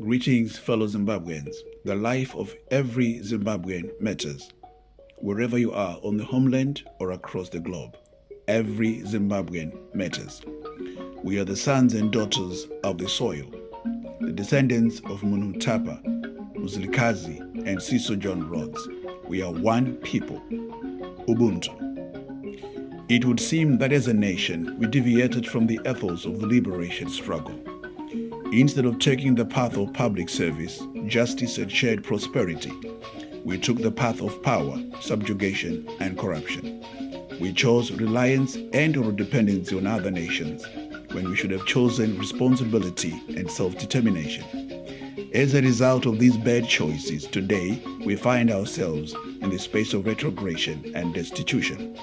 Greetings, fellow Zimbabweans. The life of every Zimbabwean matters, wherever you are on the homeland or across the globe. Every Zimbabwean matters. We are the sons and daughters of the soil, the descendants of Munutapa, Muzilikazi, and Cecil John Rhodes. We are one people, Ubuntu. It would seem that as a nation, we deviated from the ethos of the liberation struggle. Instead of taking the path of public service, justice, and shared prosperity, we took the path of power, subjugation, and corruption. We chose reliance and/or dependency on other nations when we should have chosen responsibility and self-determination. As a result of these bad choices, today we find ourselves in the space of retrogression and destitution.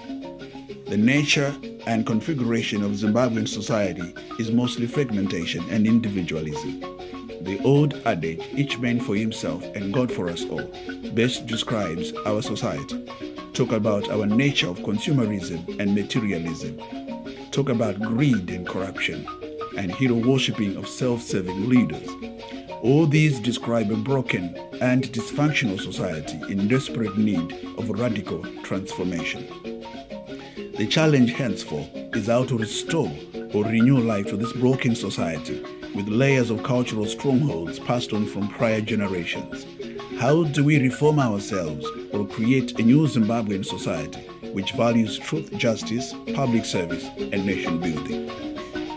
The nature and configuration of Zimbabwean society is mostly fragmentation and individualism. The old adage, each man for himself and God for us all, best describes our society. Talk about our nature of consumerism and materialism. Talk about greed and corruption, and hero worshipping of self-serving leaders. All these describe a broken and dysfunctional society in desperate need of radical transformation. The challenge henceforth is how to restore or renew life to this broken society with layers of cultural strongholds passed on from prior generations. How do we reform ourselves or create a new Zimbabwean society which values truth, justice, public service, and nation building?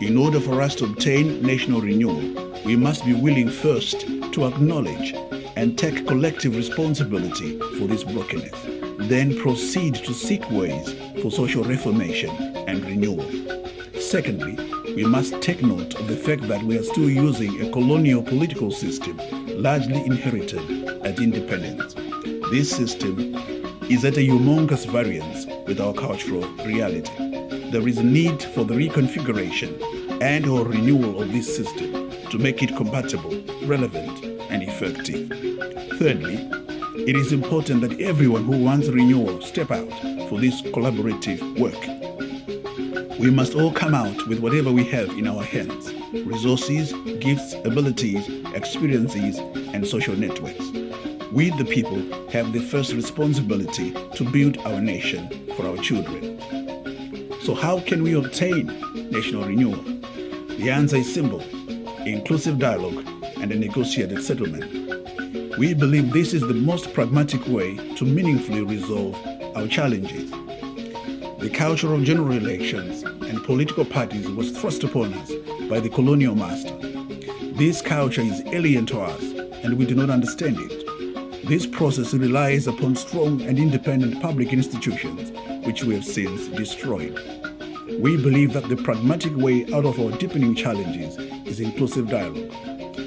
In order for us to obtain national renewal, we must be willing first to acknowledge and take collective responsibility for this brokenness, then proceed to seek ways for social reformation and renewal. Secondly, we must take note of the fact that we are still using a colonial political system largely inherited at independence. This system is at a humongous variance with our cultural reality. There is a need for the reconfiguration and/or renewal of this system to make it compatible, relevant, and effective. Thirdly, it is important that everyone who wants renewal step out for this collaborative work. We must all come out with whatever we have in our hands: resources, gifts, abilities, experiences, and social networks. We, the people, have the first responsibility to build our nation for our children. So how can we obtain national renewal? The answer is simple: inclusive dialogue and a negotiated settlement. We believe this is the most pragmatic way to meaningfully resolve our challenges. The culture of general elections and political parties was thrust upon us by the colonial master. This culture is alien to us, and we do not understand it. This process relies upon strong and independent public institutions, which we have since destroyed. We believe that the pragmatic way out of our deepening challenges is inclusive dialogue.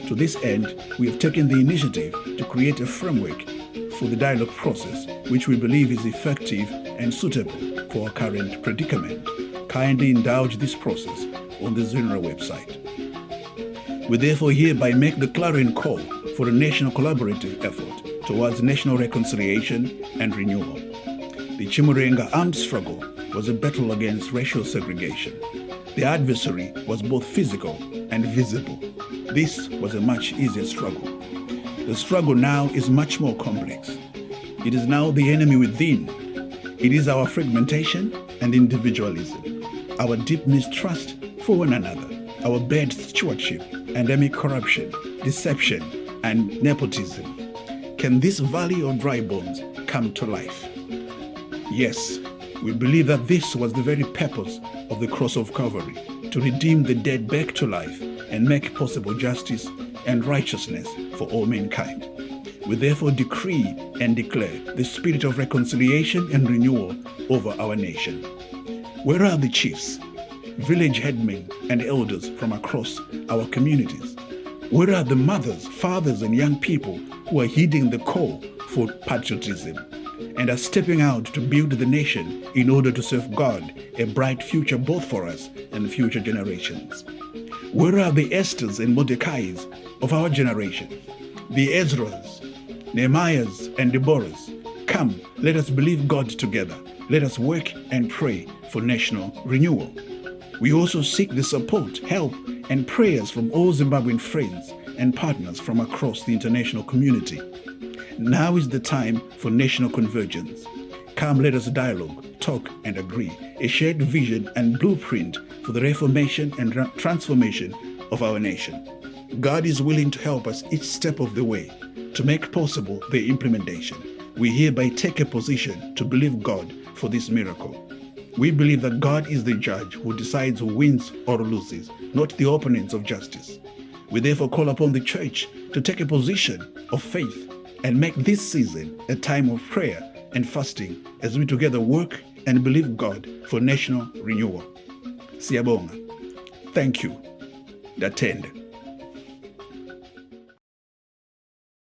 To this end, we have taken the initiative to create a framework for the dialogue process, which we believe is effective and suitable for our current predicament. Kindly indulge this process on the ZINRA website. We therefore hereby make the clarion call for a national collaborative effort towards national reconciliation and renewal. The Chimurenga armed struggle was a battle against racial segregation. The adversary was both physical and visible. This was a much easier struggle. The struggle now is much more complex. It is now the enemy within. It is our fragmentation and individualism, our deep mistrust for one another, our bad stewardship, endemic corruption, deception, and nepotism. Can this valley of dry bones come to life? Yes, we believe that this was the very purpose of the cross of Calvary, to redeem the dead back to life and make possible justice and righteousness for all mankind. We therefore decree and declare the spirit of reconciliation and renewal over our nation. Where are the chiefs, village headmen, and elders from across our communities? Where are the mothers, fathers, and young people who are heeding the call for patriotism and are stepping out to build the nation in order to safeguard a bright future both for us and future generations? Where are the Esthers and Mordecais of our generation, the Ezras, Nehemiahs, and Deborahs? Come, let us believe God together. Let us work and pray for national renewal. We also seek the support, help, and prayers from all Zimbabwean friends and partners from across the international community. Now is the time for national convergence. Come, let us dialogue, talk, and agree, a shared vision and blueprint for the reformation and transformation of our nation. God is willing to help us each step of the way to make possible the implementation. We hereby take a position to believe God for this miracle. We believe that God is the judge who decides who wins or loses, not the opponents of justice. We therefore call upon the church to take a position of faith and make this season a time of prayer and fasting as we together work and believe God for national renewal. Siyabonga. Thank you. Datende.